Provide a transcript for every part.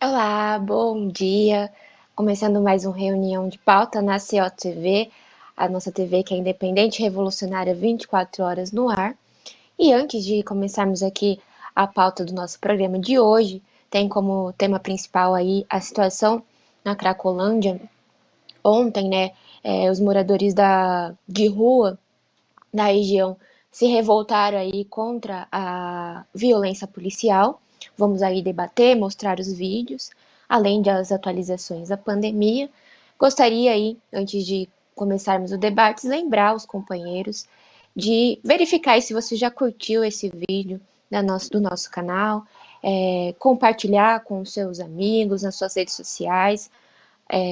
Olá, bom dia. Começando mais uma reunião de pauta na CO TV, a nossa TV que é independente, revolucionária, 24 horas no ar. E antes de começarmos aqui a pauta do nosso programa de hoje, tem como tema principal aí a situação na Cracolândia. Ontem, né, os moradores de rua da região se revoltaram aí contra a violência policial. Vamos aí debater, mostrar os vídeos, além das atualizações da pandemia. Gostaria aí, antes de começarmos o debate, lembrar os companheiros de verificar se você já curtiu esse vídeo do nosso canal, compartilhar com os seus amigos nas suas redes sociais,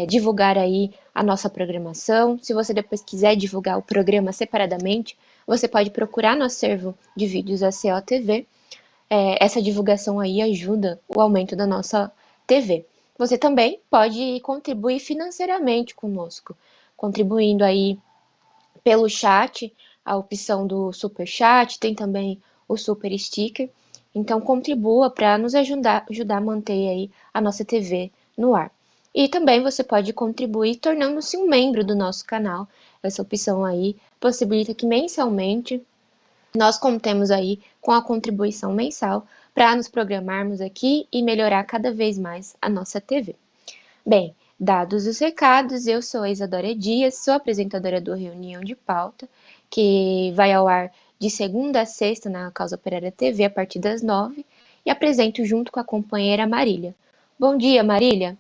divulgar aí a nossa programação. Se você depois quiser divulgar o programa separadamente, você pode procurar no acervo de vídeos da CO TV. Essa divulgação aí ajuda o aumento da nossa TV. Você também pode contribuir financeiramente conosco, contribuindo aí pelo chat, a opção do super chat, tem também o super sticker. Então contribua para nos ajudar a manter aí a nossa TV no ar. E também você pode contribuir tornando-se um membro do nosso canal. Essa opção aí possibilita que mensalmente nós contemos aí com a contribuição mensal para nos programarmos aqui e melhorar cada vez mais a nossa TV. Bem, dados os recados, eu sou a Isadora Dias, sou apresentadora do Reunião de Pauta, que vai ao ar de segunda a sexta na Causa Operária TV a partir das 9h, e apresento junto com a companheira Marília. Bom dia, Marília.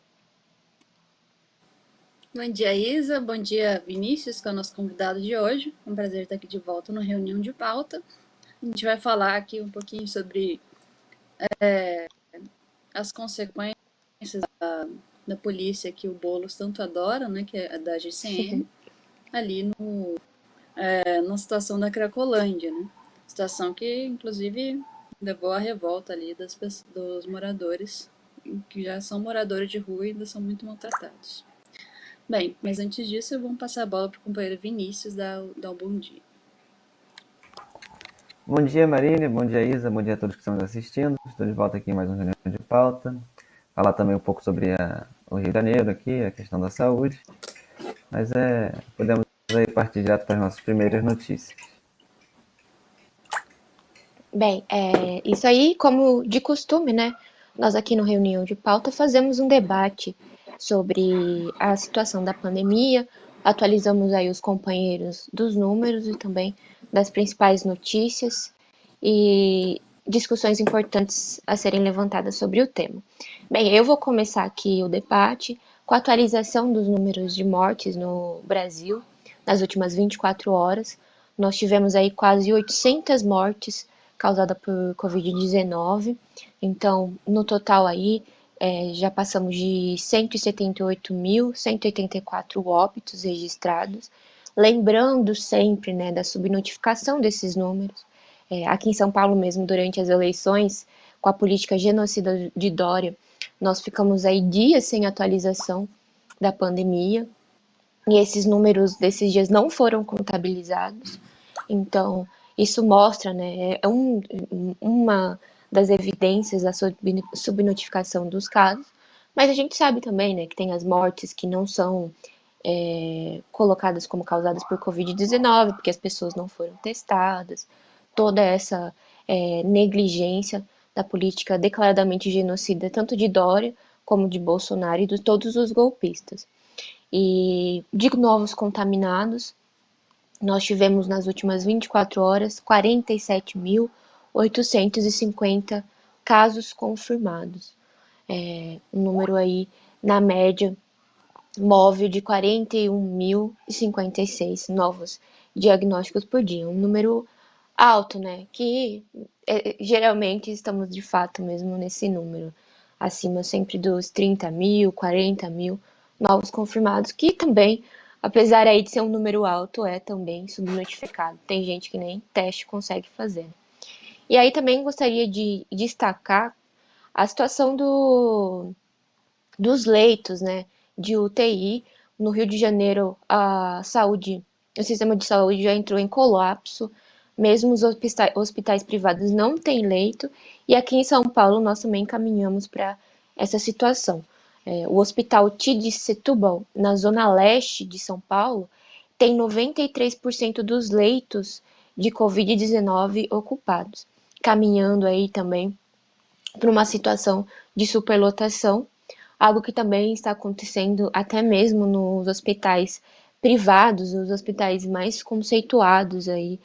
Bom dia, Isa. Bom dia, Vinícius, que é o nosso convidado de hoje. É um prazer estar aqui de volta no Reunião de Pauta. A gente vai falar aqui um pouquinho sobre as consequências da polícia que o Boulos tanto adora, né, que é a da GCM, ali na situação da Cracolândia, né? Situação que, inclusive, levou à revolta ali dos moradores, que já são moradores de rua e ainda são muito maltratados. Bem, mas antes disso, eu vou passar a bola para o companheiro Vinícius dar um bom dia. Bom dia, Marília. Bom dia, Isa. Bom dia a todos que estão nos assistindo. Estou de volta aqui em mais uma reunião de pauta. Falar também um pouco sobre o Rio de Janeiro aqui, a questão da saúde. Mas podemos aí partir direto para as nossas primeiras notícias. Bem, isso aí, como de costume, né? Nós aqui no Reunião de Pauta fazemos um debate sobre a situação da pandemia, atualizamos aí os companheiros dos números e também das principais notícias e discussões importantes a serem levantadas sobre o tema. Bem, eu vou começar aqui o debate com a atualização dos números de mortes no Brasil nas últimas 24 horas. Nós tivemos aí quase 800 mortes causada por Covid-19. Então, no total aí, já passamos de 178.184 óbitos registrados. Lembrando sempre, né, da subnotificação desses números. Aqui em São Paulo mesmo, durante as eleições, com a política genocida de Dória, nós ficamos aí dias sem atualização da pandemia. E esses números desses dias não foram contabilizados. Então, isso mostra, né, uma das evidências da subnotificação dos casos, mas a gente sabe também, né, que tem as mortes que não são colocadas como causadas por Covid-19, porque as pessoas não foram testadas, toda essa negligência da política declaradamente genocida, tanto de Dória como de Bolsonaro e de todos os golpistas. E de novos contaminados, nós tivemos nas últimas 24 horas 47.850 casos confirmados. Um número aí, na média, móvel de 41.056 novos diagnósticos por dia. Um número alto, né? Que geralmente estamos de fato mesmo nesse número. Acima sempre dos 30.000, 40.000 novos confirmados, que também, apesar aí de ser um número alto, é também subnotificado. Tem gente que nem teste consegue fazer. E aí também gostaria de destacar a situação dos leitos, né, de UTI. No Rio de Janeiro, o sistema de saúde já entrou em colapso, mesmo os hospitais privados não têm leito, e aqui em São Paulo nós também caminhamos para essa situação. O Hospital TID Setúbal, na zona leste de São Paulo, tem 93% dos leitos de Covid-19 ocupados, caminhando aí também para uma situação de superlotação, algo que também está acontecendo até mesmo nos hospitais privados, os hospitais mais conceituados aí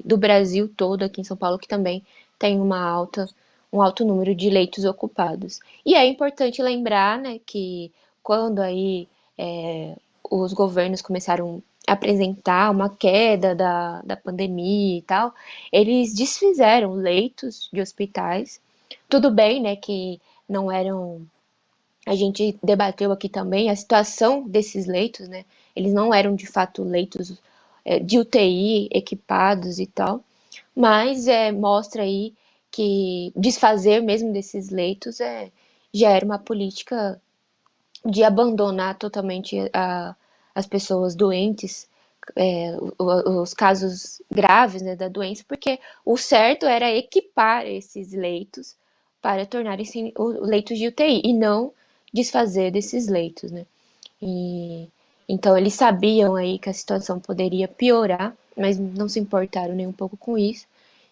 do Brasil todo, aqui em São Paulo, que também tem um alto número de leitos ocupados. E é importante lembrar, né, que quando aí os governos começaram a apresentar uma queda da pandemia e tal, eles desfizeram leitos de hospitais. Tudo bem, né, que não eram. A gente debateu aqui também a situação desses leitos, né? Eles não eram de fato leitos de UTI equipados e tal, mas mostra aí que desfazer mesmo desses leitos já era uma política de abandonar totalmente as pessoas doentes, os casos graves, né, da doença, porque o certo era equipar esses leitos para tornarem-se leitos de UTI e não desfazer desses leitos, né? E, então eles sabiam aí que a situação poderia piorar, mas não se importaram nem um pouco com isso.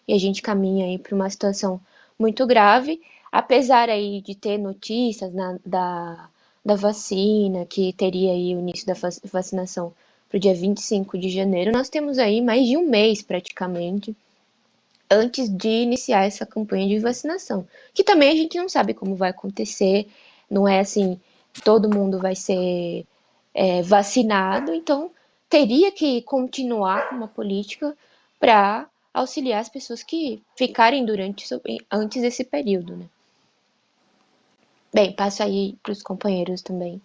E a gente caminha aí para uma situação muito grave, apesar aí de ter notícias da vacina, que teria aí o início da vacinação para o dia 25 de janeiro, nós temos aí mais de um mês praticamente antes de iniciar essa campanha de vacinação, que também a gente não sabe como vai acontecer, não é assim, todo mundo vai ser vacinado, então teria que continuar com uma política para auxiliar as pessoas que ficarem antes desse período, né? Bem, passo aí para os companheiros também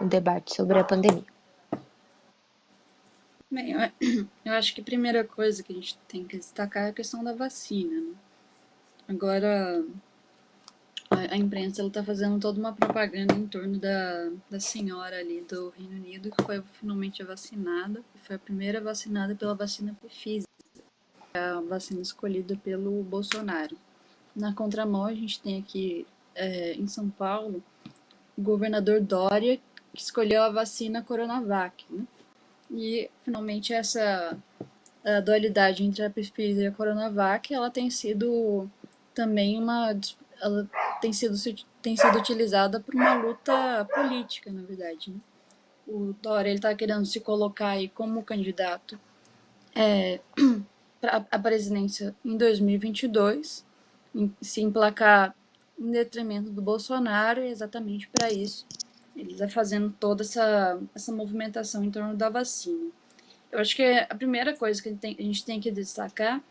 o debate sobre a pandemia. Bem, eu acho que a primeira coisa que a gente tem que destacar é a questão da vacina, né? Agora, a imprensa está fazendo toda uma propaganda em torno da senhora ali do Reino Unido, que foi finalmente vacinada, e foi a primeira vacinada pela vacina Pfizer, a vacina escolhida pelo Bolsonaro. Na contramão, a gente tem aqui em São Paulo o governador Dória, que escolheu a vacina Coronavac, né? E finalmente essa a dualidade entre a Pfizer e a Coronavac, ela tem sido também ela tem sido utilizada por uma luta política, na verdade, né? O Dória ele está querendo se colocar aí como candidato para a presidência em 2022, se emplacar em detrimento do Bolsonaro, e exatamente para isso ele está fazendo toda essa movimentação em torno da vacina. Eu acho que a primeira coisa que a gente tem que destacar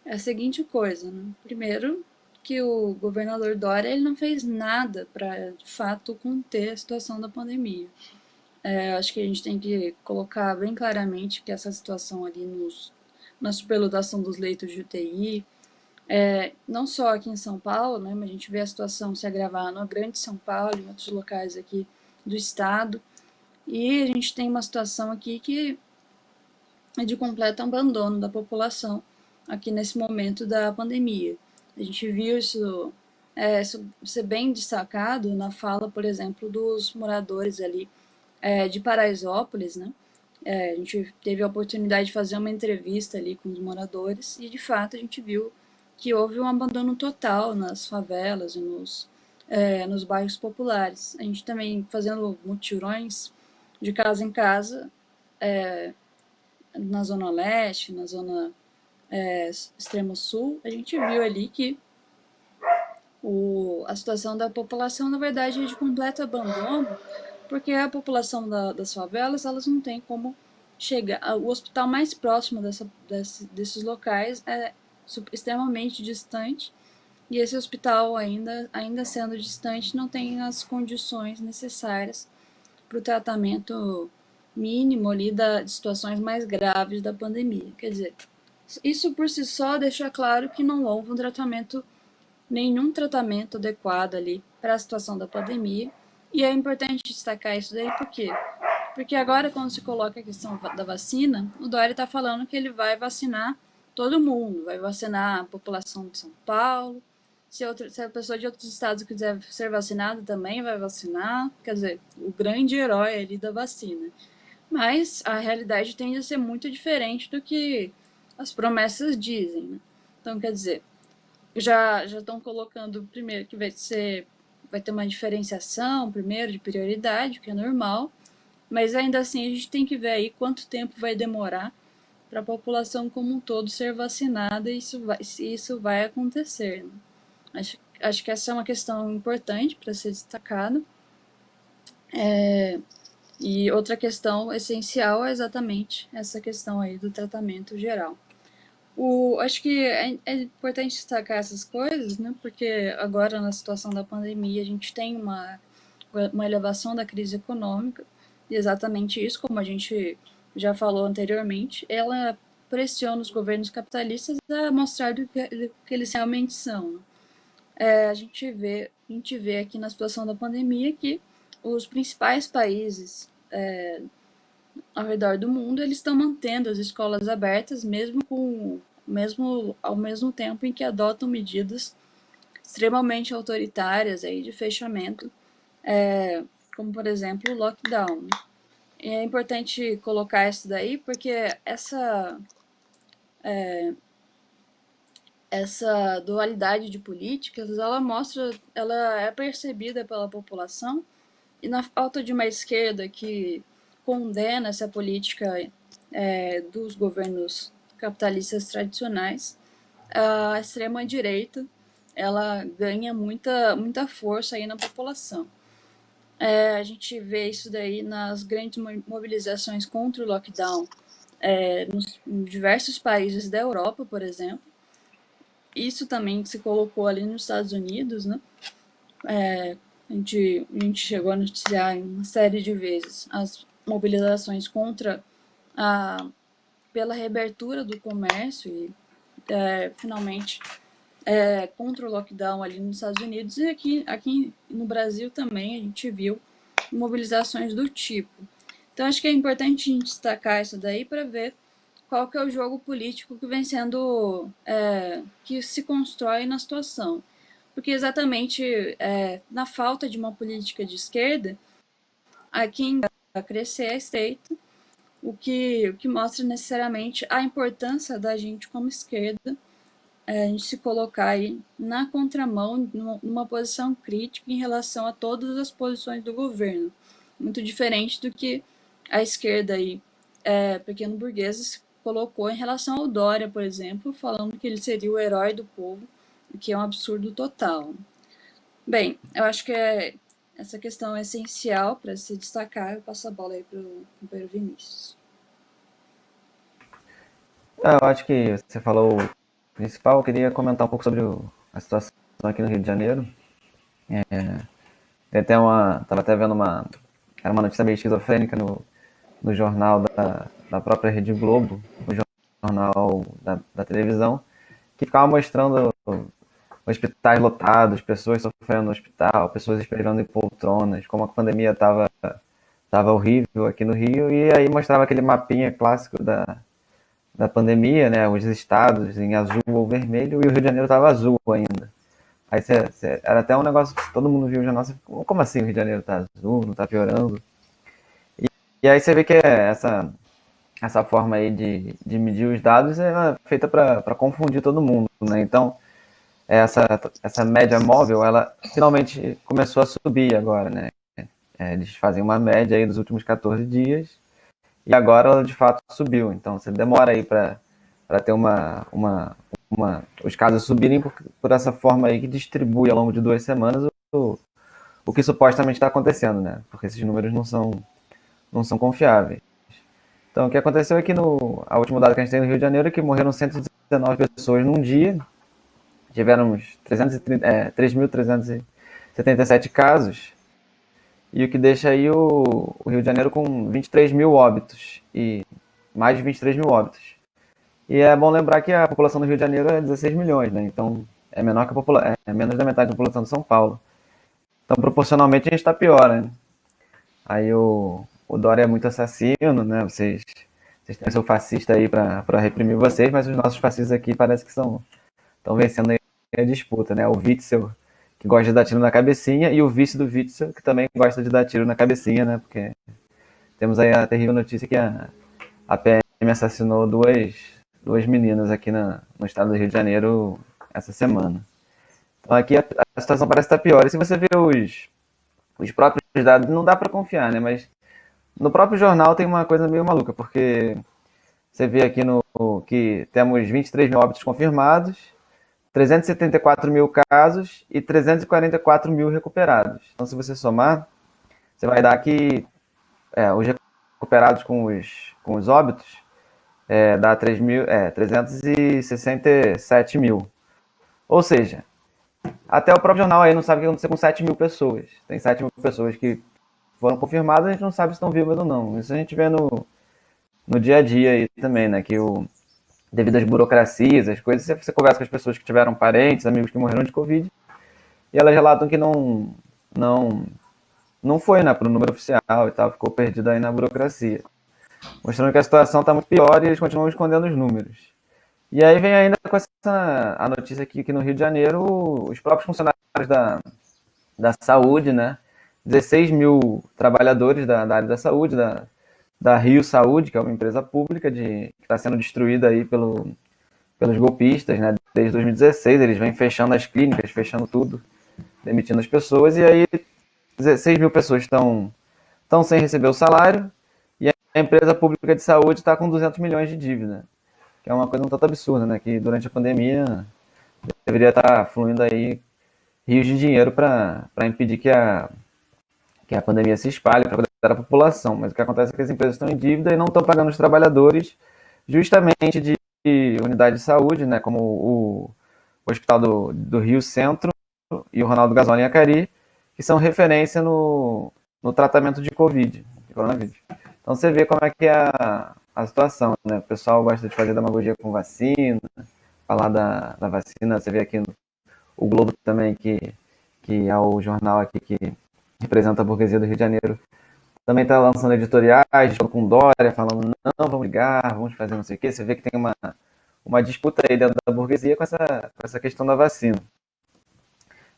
é a seguinte coisa, né? Primeiro, que o governador Dória ele não fez nada para, de fato, conter a situação da pandemia. Acho que a gente tem que colocar bem claramente que essa situação ali na superlotação dos leitos de UTI, não só aqui em São Paulo, né, mas a gente vê a situação se agravar no Grande São Paulo e em outros locais aqui do estado, e a gente tem uma situação aqui que é de completo abandono da população aqui nesse momento da pandemia. A gente viu isso ser bem destacado na fala, por exemplo, dos moradores ali de Paraisópolis, né? A gente teve a oportunidade de fazer uma entrevista ali com os moradores e, de fato, a gente viu que houve um abandono total nas favelas e nos bairros populares. A gente também fazendo mutirões de casa em casa, na Zona Leste, na Zona Extremo Sul, a gente viu ali que a situação da população, na verdade, é de completo abandono, porque a população das favelas, elas não tem como chegar. O hospital mais próximo desses locais é extremamente distante, e esse hospital, ainda sendo distante, não tem as condições necessárias para o tratamento mínimo ali de situações mais graves da pandemia. Quer dizer, isso por si só deixa claro que não houve nenhum tratamento adequado ali para a situação da pandemia. E é importante destacar isso daí por quê? Porque agora, quando se coloca a questão da vacina, o Dória está falando que ele vai vacinar todo mundo, vai vacinar a população de São Paulo, Se a pessoa de outros estados quiser ser vacinada, também vai vacinar. Quer dizer, o grande herói ali da vacina. Mas a realidade tende a ser muito diferente do que as promessas dizem, né? Então, quer dizer, já estão colocando primeiro que vai ter uma diferenciação primeiro de prioridade, o que é normal, mas ainda assim a gente tem que ver aí quanto tempo vai demorar para a população como um todo ser vacinada e se isso vai acontecer, né? Acho que essa é uma questão importante para ser destacada. E outra questão essencial é exatamente essa questão aí do tratamento geral. Acho que é importante destacar essas coisas, né? Porque agora, na situação da pandemia, a gente tem uma elevação da crise econômica, e exatamente isso, como a gente já falou anteriormente, ela pressiona os governos capitalistas a mostrar do que eles realmente são, né? A gente vê aqui na situação da pandemia que os principais países ao redor do mundo eles estão mantendo as escolas abertas, mesmo ao mesmo tempo em que adotam medidas extremamente autoritárias aí de fechamento, como por exemplo o lockdown. E é importante colocar isso daí porque essa dualidade de políticas, ela é percebida pela população, e na falta de uma esquerda que condena essa política dos governos capitalistas tradicionais, a extrema-direita ela ganha muita força aí na população. A gente vê isso daí nas grandes mobilizações contra o lockdown em diversos países da Europa, por exemplo. Isso também se colocou ali nos Estados Unidos, né? A gente chegou a noticiar uma série de vezes as mobilizações pela reabertura do comércio e, finalmente, contra o lockdown ali nos Estados Unidos, e aqui no Brasil também a gente viu mobilizações do tipo. Então, acho que é importante a gente destacar isso daí para ver qual que é o jogo político que vem sendo, que se constrói na situação. Porque exatamente na falta de uma política de esquerda, a quem vai crescer é a direita, o que mostra necessariamente a importância da gente como esquerda, a gente se colocar aí na contramão, numa posição crítica em relação a todas as posições do governo. Muito diferente do que a esquerda aí, pequeno burguesa, se colocou em relação ao Dória, por exemplo, falando que ele seria o herói do povo, o que é um absurdo total. Bem, eu acho que essa questão é essencial para se destacar. Eu passo a bola aí para o companheiro Vinícius. Eu acho que você falou o principal. Eu queria comentar um pouco sobre a situação aqui no Rio de Janeiro. Tava até vendo era uma notícia meio esquizofrênica no jornal da própria Rede Globo, no jornal da televisão, que ficava mostrando hospitais lotados, pessoas sofrendo no hospital, pessoas esperando em poltronas, como a pandemia tava horrível aqui no Rio, e aí mostrava aquele mapinha clássico da pandemia, né, os estados em azul ou vermelho, e o Rio de Janeiro estava azul ainda. Aí era até um negócio que todo mundo viu já, nossa, como assim o Rio de Janeiro tá azul, não tá piorando? E aí você vê que essa forma aí de medir os dados é feita para confundir todo mundo, né? Então, essa média móvel, ela finalmente começou a subir agora, né? Eles fazem uma média aí dos últimos 14 dias e agora ela de fato subiu. Então, você demora aí para ter os casos subirem por essa forma aí que distribui ao longo de 2 semanas o que supostamente está acontecendo, né? Porque esses números não são confiáveis. Então, o que aconteceu é que a última data que a gente tem no Rio de Janeiro é que morreram 119 pessoas num dia, tivemos 3.377 casos, e o que deixa aí o Rio de Janeiro com 23 mil óbitos, e mais de 23 mil óbitos. E é bom lembrar que a população do Rio de Janeiro é 16 milhões, né? Então é menor que é menos da metade da população de São Paulo. Então, proporcionalmente, a gente está pior, né? Aí o Dória é muito assassino, né? Vocês têm seu fascista aí para reprimir vocês, mas os nossos fascistas aqui parece que estão vencendo aí a disputa, né? O Witzel, que gosta de dar tiro na cabecinha, e o vice do Witzel, que também gosta de dar tiro na cabecinha, né? Porque temos aí a terrível notícia que a PM assassinou duas meninas aqui no estado do Rio de Janeiro essa semana. Então aqui a situação parece estar pior. E se você vê os próprios dados, não dá para confiar, né? Mas no próprio jornal tem uma coisa meio maluca, porque você vê aqui que temos 23 mil óbitos confirmados, 374 mil casos e 344 mil recuperados. Então, se você somar, você vai dar que os recuperados com os óbitos dá 367 mil. Ou seja, até o próprio jornal aí não sabe o que aconteceu com 7 mil pessoas. Tem 7 mil pessoas que foram confirmadas, a gente não sabe se estão vivas ou não. Isso a gente vê no dia a dia aí também, né? Que devido às burocracias, as coisas, você conversa com as pessoas que tiveram parentes, amigos que morreram de Covid, e elas relatam que não foi, né, para o número oficial e tal, ficou perdido aí na burocracia. Mostrando que a situação está muito pior e eles continuam escondendo os números. E aí vem ainda com a notícia aqui que no Rio de Janeiro, os próprios funcionários da saúde, né, 16 mil trabalhadores da área da saúde, da Rio Saúde, que é uma empresa pública que está sendo destruída aí pelos golpistas, né? Desde 2016, eles vêm fechando as clínicas, fechando tudo, demitindo as pessoas, e aí 16 mil pessoas estão sem receber o salário, e a empresa pública de saúde está com 200 milhões de dívida, que é uma coisa um tanto absurda, né? Que durante a pandemia deveria estar fluindo aí rios de dinheiro para impedir que a pandemia se espalhe para cuidar da população. Mas o que acontece é que as empresas estão em dívida e não estão pagando os trabalhadores justamente de unidade de saúde, né, como o Hospital do Rio Centro e o Ronaldo Gasolin Acari, que são referência no tratamento de Covid, de coronavírus. Então você vê como é que é a situação, né? O pessoal gosta de fazer demagogia com vacina, falar da vacina. Você vê aqui o Globo também, que é o jornal aqui que representa a burguesia do Rio de Janeiro, também está lançando editoriais com Dória, falando não, vamos ligar, vamos fazer não sei o quê. Você vê que tem uma disputa aí dentro da burguesia com essa questão da vacina.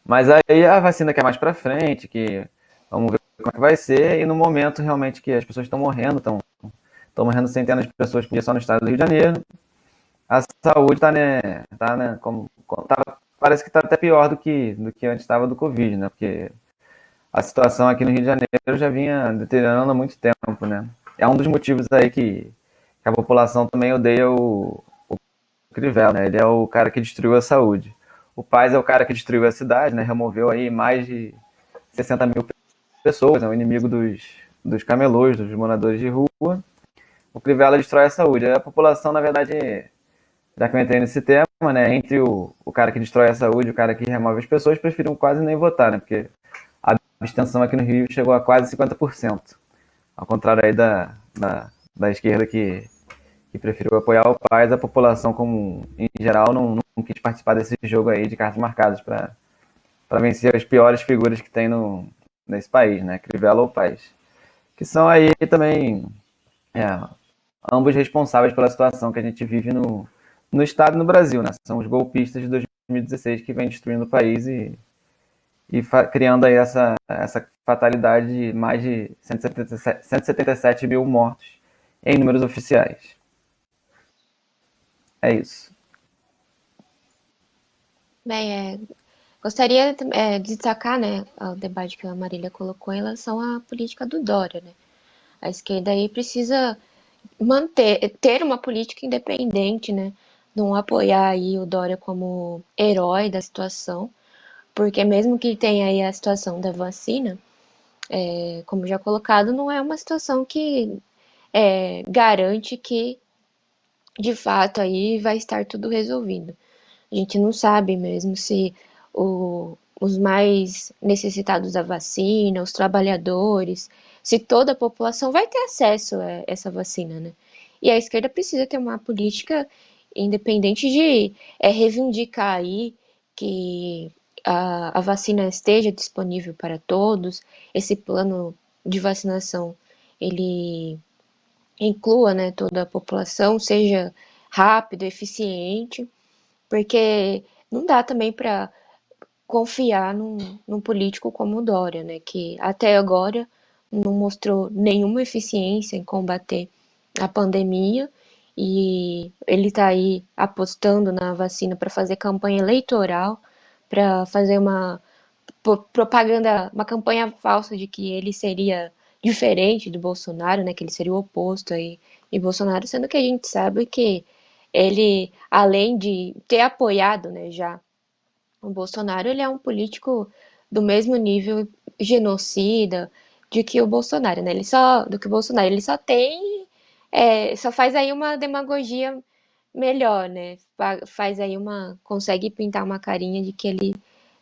Mas aí a vacina que é mais para frente, que vamos ver como é que vai ser, e no momento realmente que as pessoas estão morrendo centenas de pessoas por dia só no estado do Rio de Janeiro, a saúde parece que está até pior do que antes estava do Covid, né? Porque a situação aqui no Rio de Janeiro já vinha deteriorando há muito tempo, né? É um dos motivos aí que a população também odeia o Crivella, né? Ele é o cara que destruiu a saúde. O Paes é o cara que destruiu a cidade, né? Removeu aí mais de 60 mil pessoas, é um inimigo dos camelôs, dos moradores de rua. O Crivella destrói a saúde. A população, na verdade, já que eu entrei nesse tema, né? Entre o cara que destrói a saúde e o cara que remove as pessoas, preferiram quase nem votar, né? Porque a abstenção aqui no Rio chegou a quase 50%. Ao contrário aí da esquerda que preferiu apoiar o Paes, a população, como em geral, não quis participar desse jogo aí de cartas marcadas para vencer as piores figuras que tem nesse país, né? Crivella ou Paes. Que são aí também ambos responsáveis pela situação que a gente vive no Estado e no Brasil, né? São os golpistas de 2016 que vêm destruindo o país e criando aí essa fatalidade de mais de 177 mil mortos em números oficiais. É isso. Bem, gostaria de destacar, né, o debate que a Marília colocou em relação à política do Dória, né? A esquerda aí precisa ter uma política independente, né? Não apoiar aí o Dória como herói da situação, porque mesmo que tenha aí a situação da vacina, como já colocado, não é uma situação que garante que de fato aí vai estar tudo resolvido. A gente não sabe mesmo se os mais necessitados da vacina, os trabalhadores, se toda a população vai ter acesso a essa vacina, né? E a esquerda precisa ter uma política independente de reivindicar aí que a vacina esteja disponível para todos, esse plano de vacinação ele inclua, né, toda a população, seja rápido, eficiente, porque não dá também para confiar num político como o Dória, né, que até agora não mostrou nenhuma eficiência em combater a pandemia e ele está aí apostando na vacina para fazer campanha eleitoral, para fazer uma propaganda, uma campanha falsa de que ele seria diferente do Bolsonaro, né, que ele seria o oposto aí de Bolsonaro, sendo que a gente sabe que ele, além de ter apoiado, né, já o Bolsonaro, ele é um político do mesmo nível genocida de que o Bolsonaro, né? Do que o Bolsonaro, ele só tem, só faz aí uma demagogia melhor, né? Faz aí consegue pintar uma carinha de que ele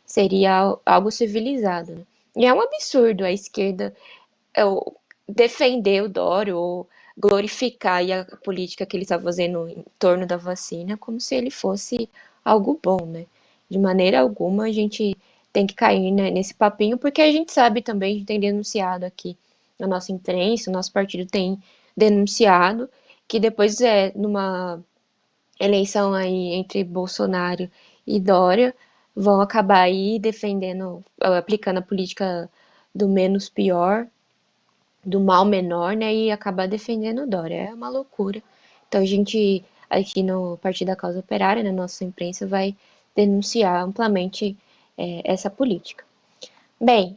seria algo civilizado, né? E é um absurdo a esquerda defender o Dória ou glorificar a política que ele está fazendo em torno da vacina como se ele fosse algo bom, né? De maneira alguma a gente tem que cair, né, nesse papinho, porque a gente sabe também, a gente tem denunciado aqui na nossa imprensa, o nosso partido tem denunciado que depois numa eleição aí entre Bolsonaro e Dória, vão acabar aí defendendo, aplicando a política do menos pior, do mal menor, né, e acabar defendendo o Dória. É uma loucura. Então a gente, aqui no Partido da Causa Operária, na nossa imprensa, vai denunciar amplamente essa política. Bem,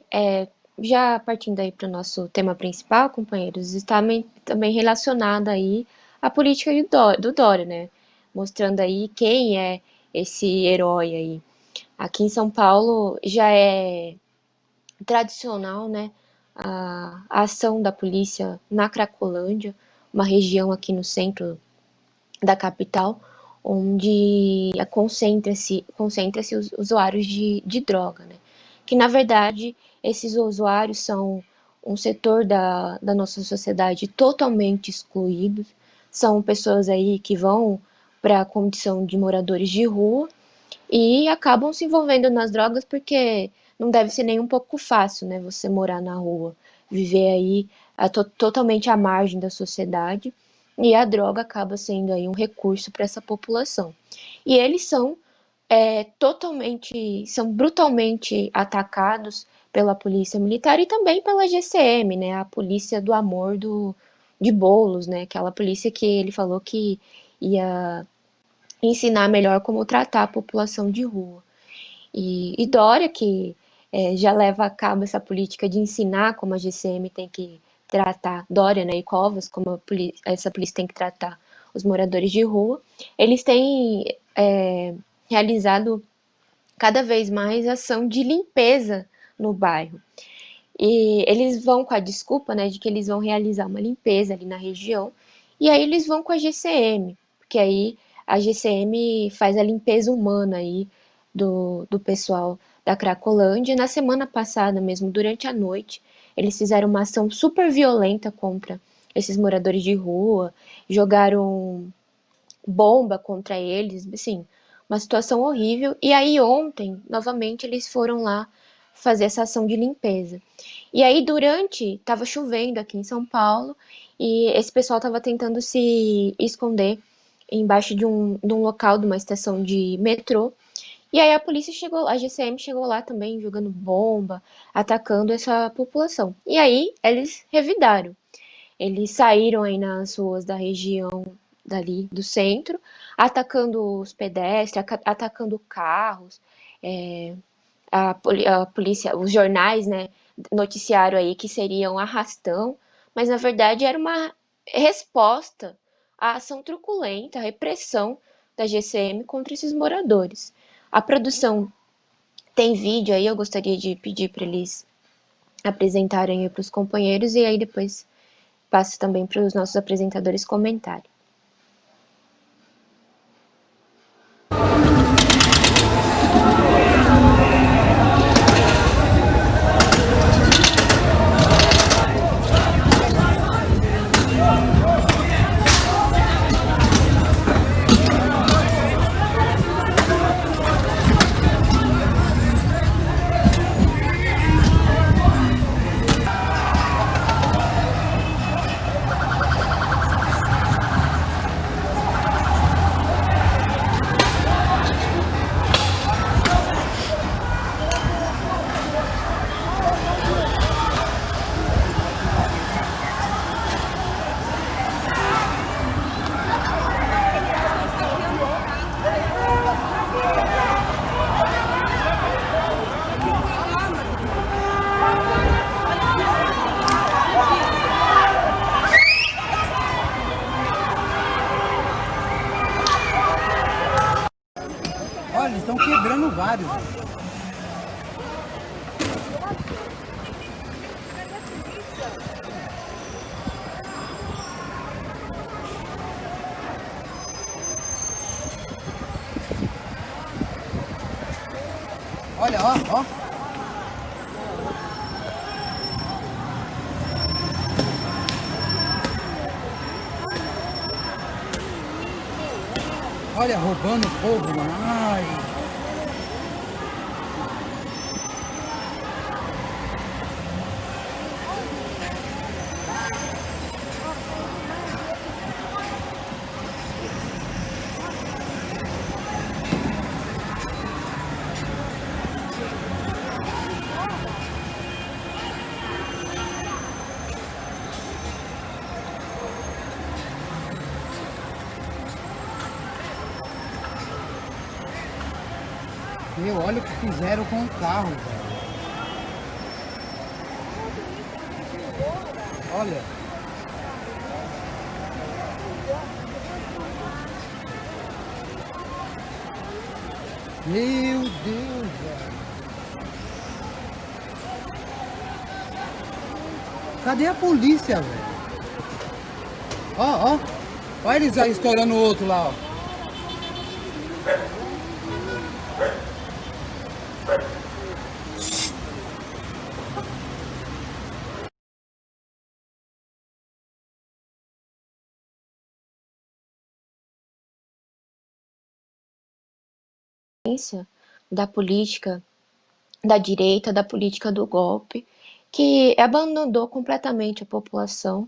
já partindo aí para o nosso tema principal, companheiros, está também relacionado aí à política do Dória, né, mostrando aí quem é esse herói aí. Aqui em São Paulo já é tradicional, né, a ação da polícia na Cracolândia, uma região aqui no centro da capital, onde concentra-se os usuários de droga, né? Que na verdade esses usuários são um setor da nossa sociedade totalmente excluídos, são pessoas aí que vão para a condição de moradores de rua e acabam se envolvendo nas drogas porque não deve ser nem um pouco fácil, né? Você morar na rua, viver aí totalmente à margem da sociedade, e a droga acaba sendo aí um recurso para essa população. E eles são brutalmente atacados pela polícia militar e também pela GCM, né? A polícia do amor de Boulos, né? Aquela polícia que ele falou que ia ensinar melhor como tratar a população de rua. E Dória, que já leva a cabo essa política de ensinar como a GCM tem que tratar, Dória, né, e Covas, como essa polícia tem que tratar os moradores de rua, eles têm realizado cada vez mais ação de limpeza no bairro. E eles vão com a desculpa, né, de que eles vão realizar uma limpeza ali na região, e aí eles vão com a GCM, porque aí a GCM faz a limpeza humana aí do pessoal da Cracolândia. Na semana passada mesmo, durante a noite, eles fizeram uma ação super violenta contra esses moradores de rua, jogaram bomba contra eles, assim, uma situação horrível. E aí ontem, novamente, eles foram lá fazer essa ação de limpeza. E aí tava chovendo aqui em São Paulo, e esse pessoal tava tentando se esconder embaixo de um local, de uma estação de metrô. E aí a GCM chegou lá também jogando bomba, atacando essa população. E aí eles revidaram. Eles saíram aí nas ruas da região dali do centro, atacando os pedestres, atacando carros, a polícia, os jornais, né, noticiaram aí que seria um arrastão, mas na verdade era uma resposta à ação truculenta, à repressão da GCM contra esses moradores. A produção tem vídeo aí, eu gostaria de pedir para eles apresentarem para os companheiros e aí depois passo também para os nossos apresentadores comentarem. otário, velho. Olha, ó. Olha, roubando o povo, mano. Ai. Meu, olha o que fizeram com o carro, velho. Olha. Meu Deus, velho. Cadê a polícia, velho? Ó. Olha eles aí estourando o outro lá, ó. Da política da direita, da política do golpe, que abandonou completamente a população.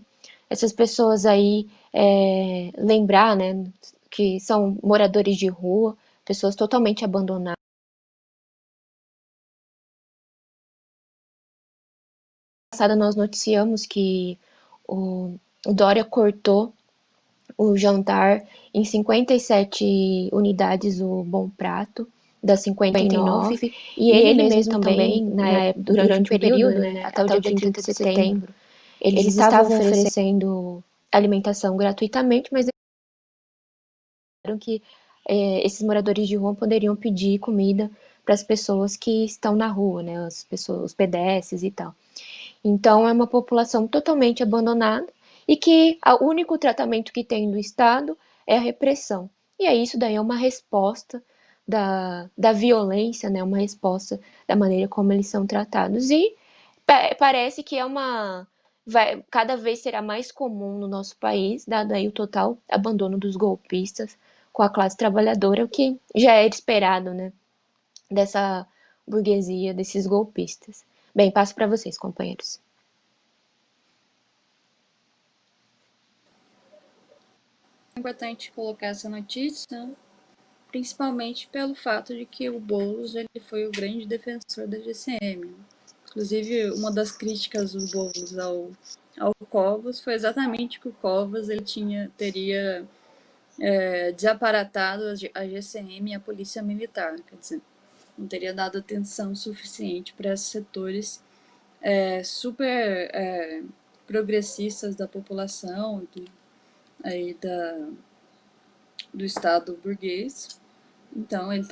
Essas pessoas aí, lembrar, né, que são moradores de rua, pessoas totalmente abandonadas. Nós noticiamos que o Dória cortou o jantar em 57 unidades o Bom Prato, das 59, e ele mesmo também, durante um período, né, até o dia 30 de setembro, eles estavam oferecendo alimentação gratuitamente, mas disseram que esses moradores de rua poderiam pedir comida para as pessoas que estão na rua, né, as pessoas, os pedestres e tal. Então, é uma população totalmente abandonada e que o único tratamento que tem do Estado é a repressão. E aí isso daí é uma resposta da violência, né? Uma resposta da maneira como eles são tratados. E parece que cada vez será mais comum no nosso país, dado aí o total abandono dos golpistas com a classe trabalhadora, o que já era esperado, né? Dessa burguesia, desses golpistas. Bem, passo para vocês, companheiros. É importante colocar essa notícia, principalmente pelo fato de que o Boulos ele foi o grande defensor da GCM. Inclusive, uma das críticas do Boulos ao Covas foi exatamente que o Covas ele teria desaparatado a GCM e a Polícia Militar, quer dizer, não teria dado atenção suficiente para esses setores super progressistas da população, do Estado burguês. Então, ele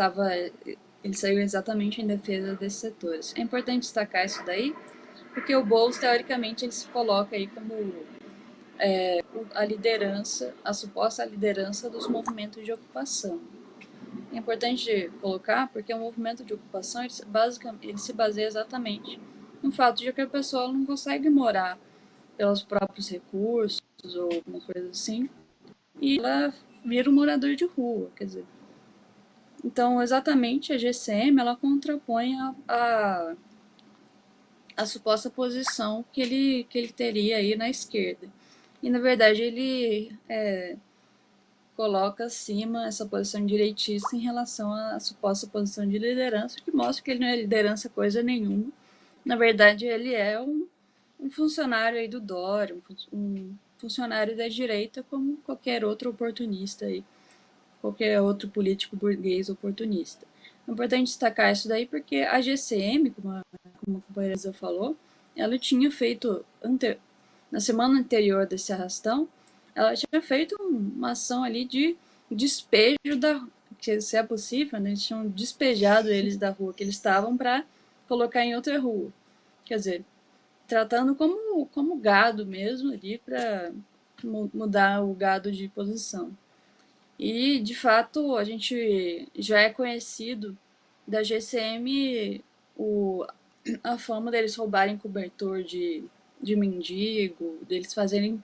saiu exatamente em defesa desses setores. É importante destacar isso daí, porque o Boulos, teoricamente, ele se coloca aí como a liderança, a suposta liderança dos movimentos de ocupação. É importante colocar porque o movimento de ocupação ele se baseia exatamente no fato de que a pessoa não consegue morar pelos próprios recursos ou alguma coisa assim, e ela vira um morador de rua, quer dizer. Então, exatamente, a GCM ela contrapõe a suposta posição que ele teria aí na esquerda. E, na verdade, ele coloca acima essa posição direitista em relação à suposta posição de liderança, que mostra que ele não é liderança coisa nenhuma. Na verdade, ele é um funcionário aí do Dória, um funcionário da direita, como qualquer outro oportunista aí, qualquer outro político burguês oportunista. É importante destacar isso daí porque a GCM, como a companheira falou, ela tinha feito, na semana anterior desse arrastão, ela tinha feito uma ação ali de despejo que se é possível, né, eles tinham despejado eles da rua que eles estavam para colocar em outra rua. Quer dizer, tratando como gado mesmo ali para mudar o gado de posição. E, de fato, a gente já é conhecido da GCM a fama deles roubarem cobertor de mendigo, deles fazerem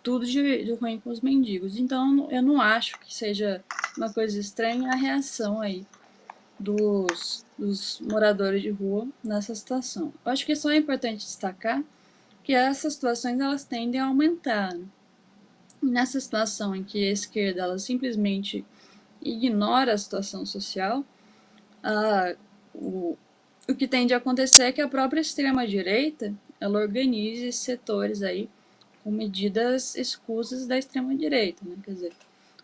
tudo de ruim com os mendigos. Então, eu não acho que seja uma coisa estranha a reação aí dos moradores de rua nessa situação. Eu acho que só é importante destacar que essas situações elas tendem a aumentar. Nessa situação em que a esquerda ela simplesmente ignora a situação social, a, o que tende a acontecer é que a própria extrema-direita ela organize setores aí com medidas escusas da extrema-direita, né? Quer dizer,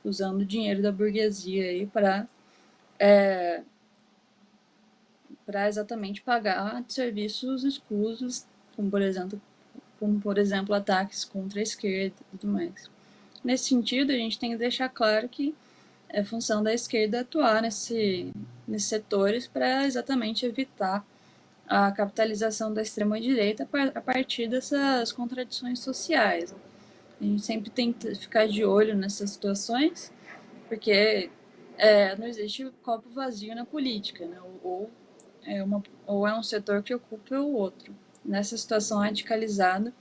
usando o dinheiro da burguesia aí para exatamente pagar serviços escusos, como por exemplo ataques contra a esquerda e tudo mais. Nesse sentido, a gente tem que deixar claro que é função da esquerda atuar nesses setores para exatamente evitar a capitalização da extrema-direita a partir dessas contradições sociais. A gente sempre tem que ficar de olho nessas situações, porque não existe copo vazio na política, né? Ou é um setor que ocupa o outro. Nessa situação radicalizada,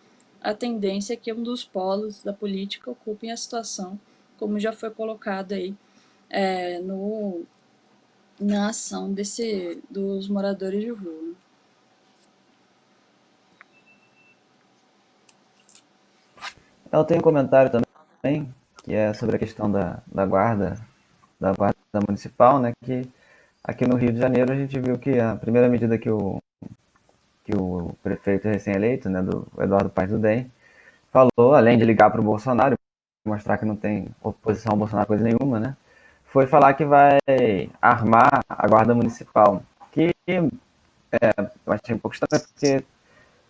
a tendência é que um dos polos da política ocupe a situação, como já foi colocado aí na ação dos moradores de rua. Eu tenho um comentário também, que é sobre a questão da guarda municipal, né? Que aqui no Rio de Janeiro a gente viu que a primeira medida que o prefeito recém-eleito, né, do Eduardo Paes do DEM, falou, além de ligar para o Bolsonaro, mostrar que não tem oposição ao Bolsonaro coisa nenhuma, né? Foi falar que vai armar a guarda municipal. Que eu achei um pouco estranho, porque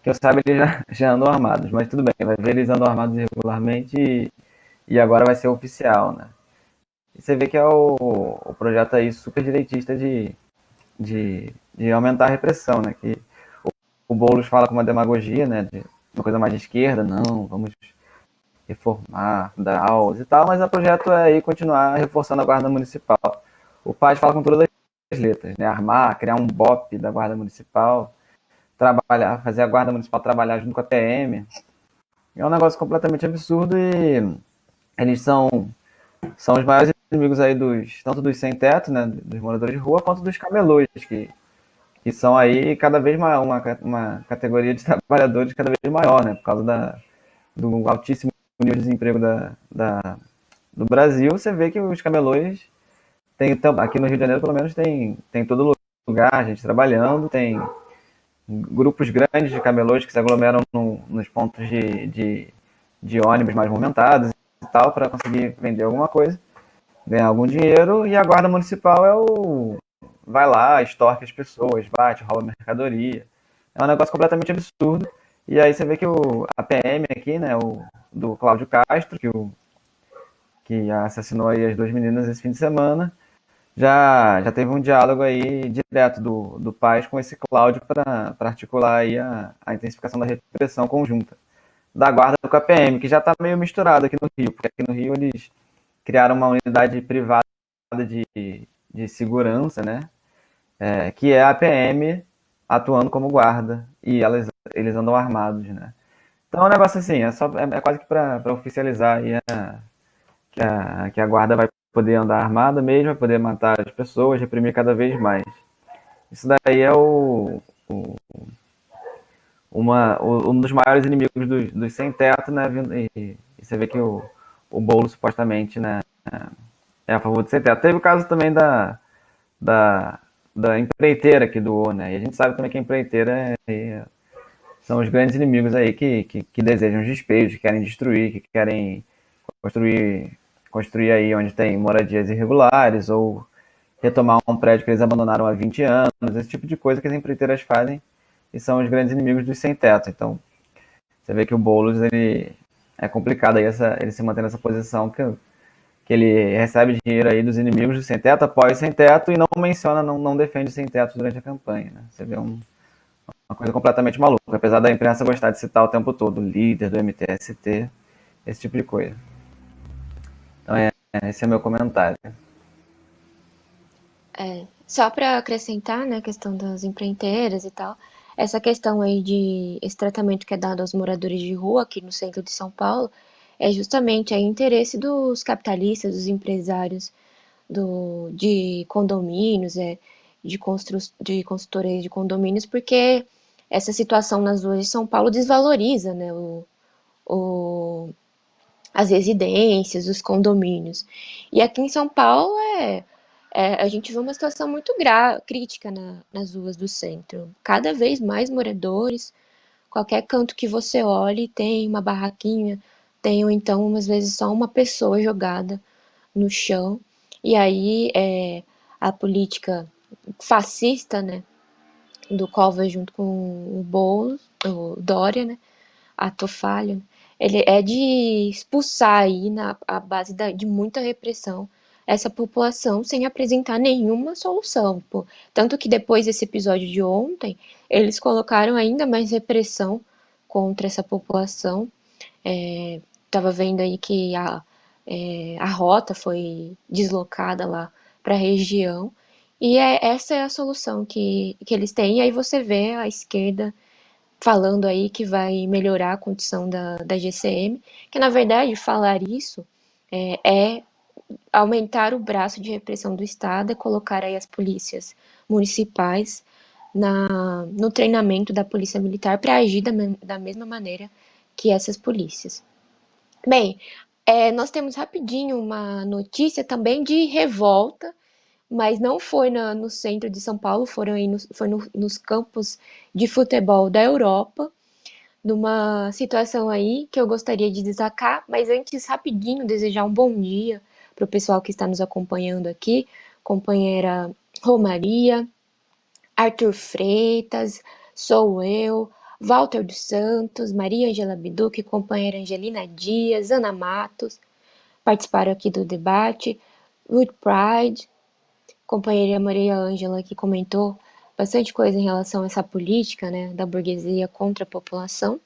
que eu saiba eles já andam armados, mas tudo bem, vai ver eles andam armados regularmente e agora vai ser oficial, né? E você vê que é o projeto aí super direitista de aumentar a repressão, né? Que o Boulos fala com uma demagogia, né? De uma coisa mais de esquerda, não, vamos reformar, dar aulas e tal, mas o projeto é aí continuar reforçando a guarda municipal. O Paes fala com todas as letras, né? Armar, criar um BOP da guarda municipal, trabalhar, fazer a guarda municipal trabalhar junto com a PM. É um negócio completamente absurdo e eles são os maiores inimigos aí tanto dos sem-teto, né, dos moradores de rua, quanto dos camelôs, que são aí cada vez maior, uma categoria de trabalhadores cada vez maior, né, por causa do altíssimo nível de desemprego do Brasil. Você vê que os camelôs aqui no Rio de Janeiro, pelo menos, tem todo lugar, gente trabalhando, tem grupos grandes de camelôs que se aglomeram nos pontos de ônibus mais movimentados e tal, para conseguir vender alguma coisa, ganhar algum dinheiro, e a guarda municipal vai lá, extorque as pessoas, bate, rouba mercadoria. É um negócio completamente absurdo. E aí você vê que a PM aqui, né, do Cláudio Castro, que assassinou aí as duas meninas esse fim de semana, já teve um diálogo aí direto do Paes com esse Cláudio para articular aí a intensificação da repressão conjunta da guarda com a PM, que já está meio misturado aqui no Rio, porque aqui no Rio eles criaram uma unidade privada de segurança, né? Que é a PM atuando como guarda, e eles andam armados, né? Então é um negócio assim, é quase que para oficializar aí que a guarda vai poder andar armada mesmo, vai poder matar as pessoas, reprimir cada vez mais. Isso daí é um dos maiores inimigos dos sem-teto, né? E você vê que o Boulos supostamente, né, é a favor do sem-teto. Teve o caso também da, da empreiteira que doou, né? E a gente sabe também que a empreiteira são os grandes inimigos aí que desejam os despejos, que querem destruir, que querem construir aí onde tem moradias irregulares ou retomar um prédio que eles abandonaram há 20 anos, esse tipo de coisa que as empreiteiras fazem e são os grandes inimigos dos sem-teto. Então, você vê que o Boulos, ele é complicado aí ele se manter nessa posição que ele recebe dinheiro aí dos inimigos de sem teto, apoia sem teto e não menciona, não defende sem teto durante a campanha, né? Você vê uma coisa completamente maluca, apesar da imprensa gostar de citar o tempo todo o líder do MTST, esse tipo de coisa. Então esse é o meu comentário. Só para acrescentar, né, a questão das empreiteiras e tal, essa questão aí de esse tratamento que é dado aos moradores de rua aqui no centro de São Paulo é justamente aí interesse dos capitalistas, dos empresários de condomínios, de consultoria de condomínios, porque essa situação nas ruas de São Paulo desvaloriza, né, o, as residências, os condomínios. E aqui em São Paulo a gente vê uma situação muito crítica nas ruas do centro. Cada vez mais moradores, qualquer canto que você olhe tem uma barraquinha, tem ou então, às vezes, só uma pessoa jogada no chão. E aí a política fascista, né, do Covas junto com o Boulos, o Dória, né, ato falho, ele é de expulsar aí a base de muita repressão essa população sem apresentar nenhuma solução. Pô. Tanto que depois desse episódio de ontem, eles colocaram ainda mais repressão contra essa população. Estava vendo aí que a rota foi deslocada lá para a região. E essa é a solução que eles têm. E aí você vê a esquerda falando aí que vai melhorar a condição da GCM, que na verdade falar isso é aumentar o braço de repressão do Estado e colocar aí as polícias municipais no treinamento da polícia militar para agir da mesma maneira que essas polícias. Bem, nós temos rapidinho uma notícia também de revolta, mas não foi no centro de São Paulo, foi nos campos de futebol da Europa, numa situação aí que eu gostaria de destacar, mas antes, rapidinho, desejar um bom dia para o pessoal que está nos acompanhando aqui, companheira Romaria, Arthur Freitas, sou eu, Walter dos Santos, Maria Angela Biduque, companheira Angelina Dias, Ana Matos, participaram aqui do debate, Ruth Pride, companheira Maria Ângela, que comentou bastante coisa em relação a essa política, né, da burguesia contra a população.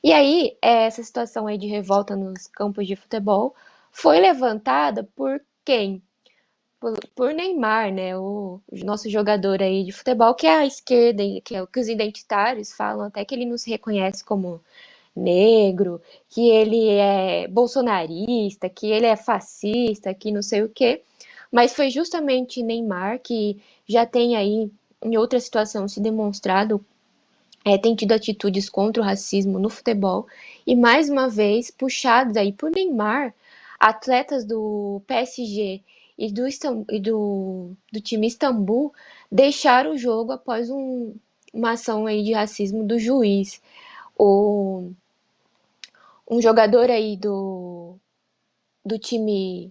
E aí, essa situação aí de revolta nos campos de futebol foi levantada por quem? Por Neymar, né, o nosso jogador aí de futebol, que é a esquerda, que é o que os identitários falam, até que ele não se reconhece como negro, que ele é bolsonarista, que ele é fascista, que não sei o quê. Mas foi justamente Neymar que já tem aí, em outra situação, se demonstrado, tem tido atitudes contra o racismo no futebol. E mais uma vez, puxados aí por Neymar, atletas do PSG e do time Istambul deixaram o jogo após uma ação aí de racismo do juiz. Um jogador aí do time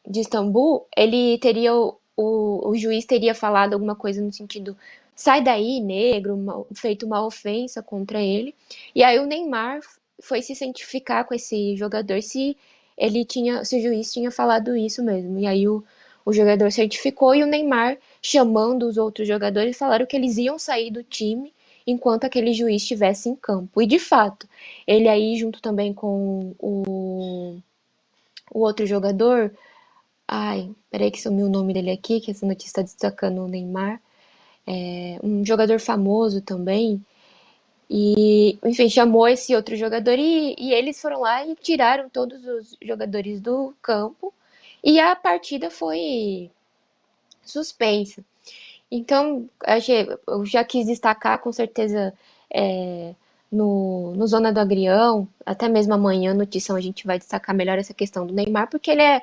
de Istambul, ele teria o juiz teria falado alguma coisa no sentido sai daí, negro, feito uma ofensa contra ele. E aí o Neymar foi se cientificar com esse jogador se o juiz tinha falado isso mesmo. E aí o jogador certificou e o Neymar, chamando os outros jogadores, falaram que eles iam sair do time enquanto aquele juiz estivesse em campo. E de fato, ele aí junto também com o outro jogador, ai, peraí que sumiu o nome dele aqui, que essa notícia está destacando o Neymar, um jogador famoso também, e, enfim, chamou esse outro jogador e eles foram lá e tiraram todos os jogadores do campo e a partida foi suspensa. Então, eu já quis destacar, com certeza, no Zona do Agrião, até mesmo amanhã, notícia, a gente vai destacar melhor essa questão do Neymar, porque ele é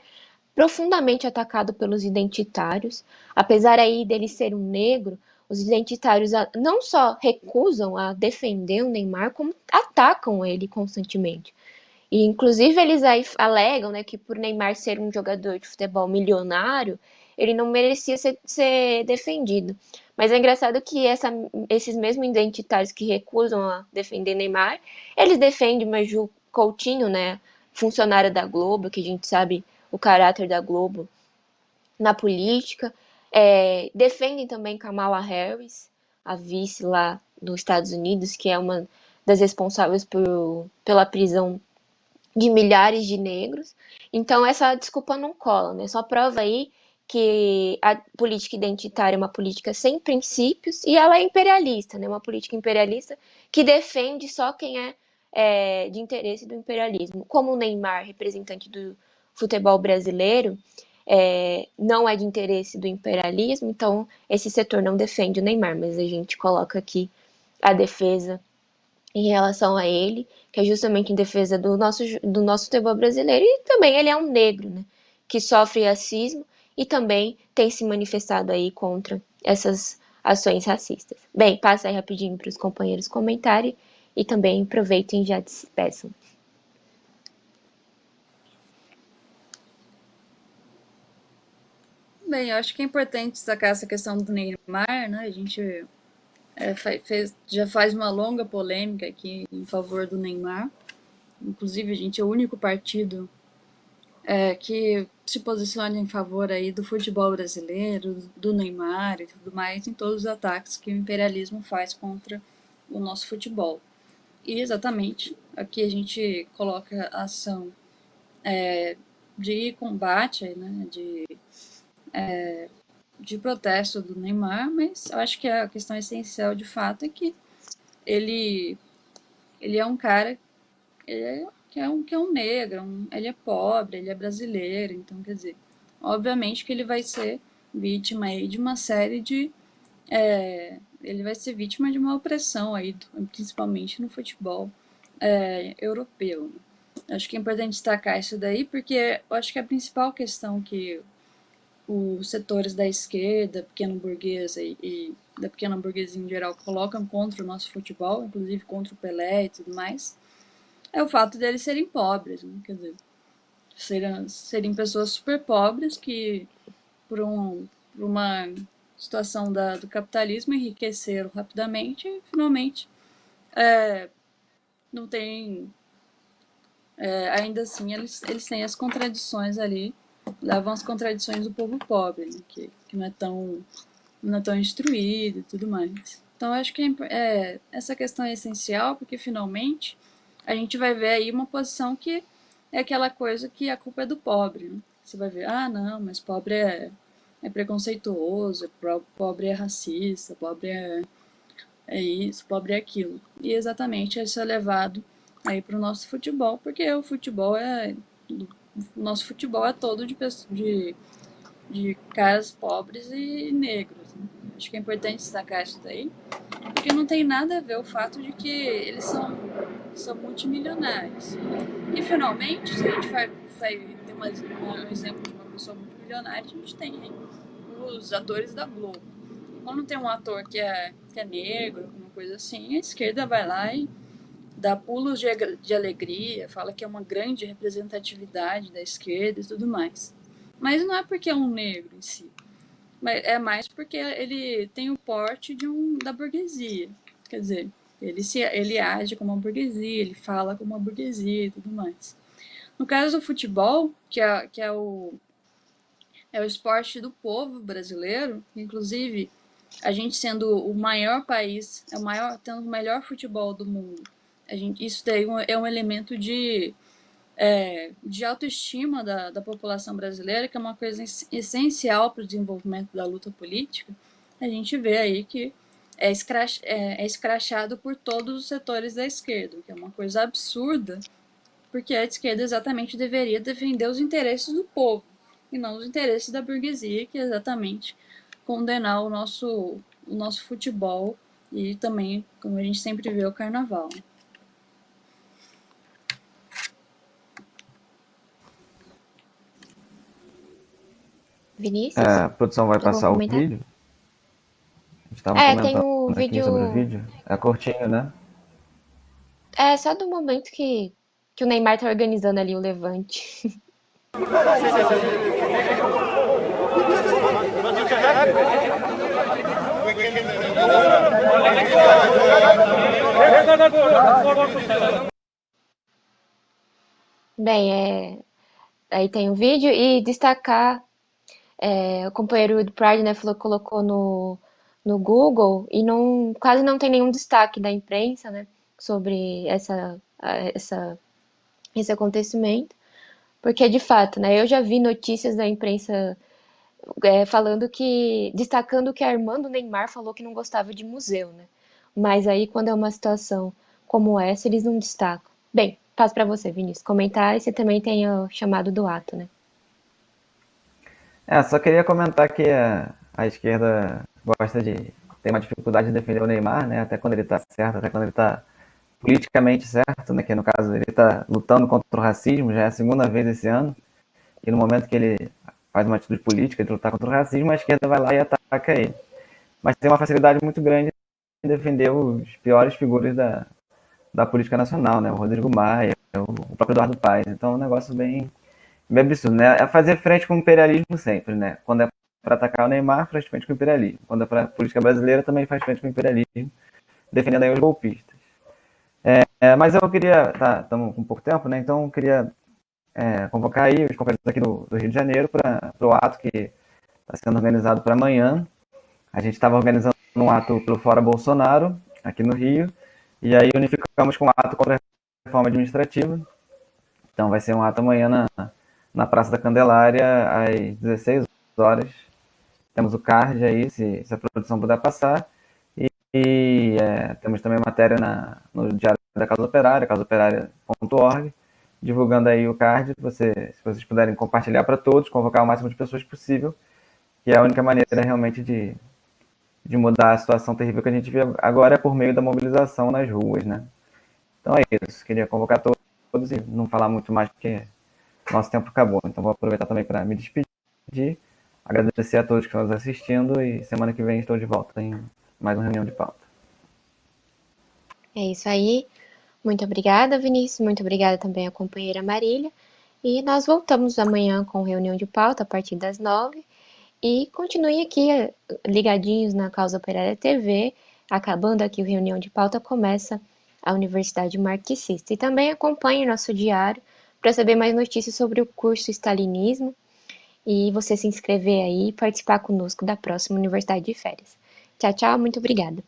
profundamente atacado pelos identitários. Apesar aí dele ser um negro, os identitários não só recusam a defender o Neymar, como atacam ele constantemente. E inclusive eles aí alegam, né, que por Neymar ser um jogador de futebol milionário, ele não merecia ser defendido. Mas é engraçado que esses mesmos identitários que recusam a defender Neymar, eles defendem Maju Coutinho, né, funcionária da Globo, que a gente sabe o caráter da Globo na política. Defendem também Kamala Harris, a vice lá dos Estados Unidos, que é uma das responsáveis pela prisão de milhares de negros. Então, essa desculpa não cola, né? Só prova aí que a política identitária é uma política sem princípios e ela é imperialista, né? Uma política imperialista que defende só quem é de interesse do imperialismo. Como o Neymar, representante do futebol brasileiro, não é de interesse do imperialismo, então esse setor não defende o Neymar, mas a gente coloca aqui a defesa em relação a ele, que é justamente em defesa do nosso futebol brasileiro, e também ele é um negro, né, que sofre racismo e também tem se manifestado aí contra essas ações racistas. Bem, passa aí rapidinho para os companheiros comentarem e também aproveitem e já despeçam. Bem, eu acho que é importante destacar essa questão do Neymar, né? A gente já faz uma longa polêmica aqui em favor do Neymar. Inclusive, a gente é o único partido que se posiciona em favor aí do futebol brasileiro, do Neymar e tudo mais, em todos os ataques que o imperialismo faz contra o nosso futebol. E exatamente, aqui a gente coloca a ação de combate, né, de protesto do Neymar, mas eu acho que a questão essencial de fato é que ele é um cara que é um negro, ele é pobre, ele é brasileiro, então quer dizer, obviamente que ele vai ser vítima aí de uma série de ele vai ser vítima de uma opressão aí, principalmente no futebol europeu. Né? Acho que é importante destacar isso daí, porque eu acho que a principal questão que os setores da esquerda, pequena burguesa e da pequena burguesia em geral colocam contra o nosso futebol, inclusive contra o Pelé e tudo mais, é o fato deles serem pobres, né? Quer dizer, serem pessoas super pobres que, por uma situação do capitalismo, enriqueceram rapidamente e, finalmente, não tem... ainda assim, eles têm as contradições ali, levam as contradições do povo pobre, né? que não é tão instruído e tudo mais. Então, eu acho que essa questão é essencial, porque, finalmente, a gente vai ver aí uma posição que é aquela coisa que a culpa é do pobre. Né? Você vai ver, não, mas pobre é preconceituoso, pobre é racista, pobre é isso, pobre é aquilo. E exatamente isso é levado aí para o nosso futebol, porque o nosso futebol é todo de caras pobres e negros. Né? Acho que é importante destacar isso daí, porque não tem nada a ver o fato de que eles são multimilionários. E, finalmente, se a gente vai ter um exemplo de uma pessoa multimilionária, a gente tem aí os atores da Globo. Quando tem um ator que é negro, alguma coisa assim, a esquerda vai lá e dá pulos de alegria, fala que é uma grande representatividade da esquerda e tudo mais. Mas não é porque é um negro em si, mas é mais porque ele tem o porte da burguesia. Quer dizer, ele age como uma burguesia, ele fala como uma burguesia e tudo mais. No caso do futebol, que é o esporte do povo brasileiro, inclusive a gente sendo o maior país, tendo o melhor futebol do mundo, isso daí é um elemento de autoestima da população brasileira, que é uma coisa essencial para o desenvolvimento da luta política. A gente vê aí que é escrachado por todos os setores da esquerda, que é uma coisa absurda, porque a esquerda exatamente deveria defender os interesses do povo, e não os interesses da burguesia, que é exatamente condenar o nosso futebol e também, como a gente sempre vê, o carnaval. Vinícius? A produção vai Tem algum passar o comentário? vídeo? Estavam Tem comentando o aqui vídeo. sobre o vídeo. É curtinho, né? É só do momento que o Neymar tá organizando ali o levante. Bem, aí tem o vídeo, e destacar, o companheiro do Pride, né, falou, colocou no Google e não, quase não tem nenhum destaque da imprensa, né, sobre esse acontecimento, porque de fato, né, eu já vi notícias da imprensa falando destacando que a irmã do Neymar falou que não gostava de museu, né? Mas aí quando é uma situação como essa, eles não destacam. Bem, passo para você, Vinícius, comentar e você também tem o chamado do ato, né? Só queria comentar que a esquerda gosta de ter uma dificuldade de defender o Neymar, né? Até quando ele está certo, até quando ele está politicamente certo, né? Que no caso ele está lutando contra o racismo, já é a segunda vez esse ano. E no momento que ele faz uma atitude política de lutar contra o racismo, a esquerda vai lá e ataca ele. Mas tem uma facilidade muito grande em defender os piores figuras da política nacional, né? O Rodrigo Maia, o próprio Eduardo Paes. Então é um negócio bem absurdo, né? É fazer frente com o imperialismo sempre, né? Quando é para atacar o Neymar, faz frente com o imperialismo. Quando é para a política brasileira, também faz frente com o imperialismo, defendendo aí os golpistas. Mas eu queria, estamos com pouco tempo, né? Então eu queria convocar aí os companheiros aqui do Rio de Janeiro para o ato que está sendo organizado para amanhã. A gente estava organizando um ato pelo Fora Bolsonaro, aqui no Rio, e aí unificamos com o ato contra a reforma administrativa. Então vai ser um ato amanhã na Praça da Candelária, às 16 horas. Temos o card aí, se a produção puder passar. E temos também matéria no Diário da Casa Operária, casaoperária.org, divulgando aí o card. Se vocês puderem compartilhar para todos, convocar o máximo de pessoas possível, que é a única maneira realmente de mudar a situação terrível que a gente vê agora é por meio da mobilização nas ruas, né? Então é isso. Queria convocar todos e não falar muito mais, porque nosso tempo acabou. Então vou aproveitar também para me despedir, agradecer a todos que estão nos assistindo e semana que vem estou de volta em mais uma reunião de pauta. É isso aí. Muito obrigada, Vinícius. Muito obrigada também à companheira Marília. E nós voltamos amanhã com reunião de pauta a partir das 9. E continue aqui ligadinhos na Causa Operária TV. Acabando aqui a reunião de pauta, começa a Universidade Marxista. E também acompanhe nosso diário para saber mais notícias sobre o curso Stalinismo e você se inscrever aí e participar conosco da próxima Universidade de Férias. Tchau, tchau, muito obrigada.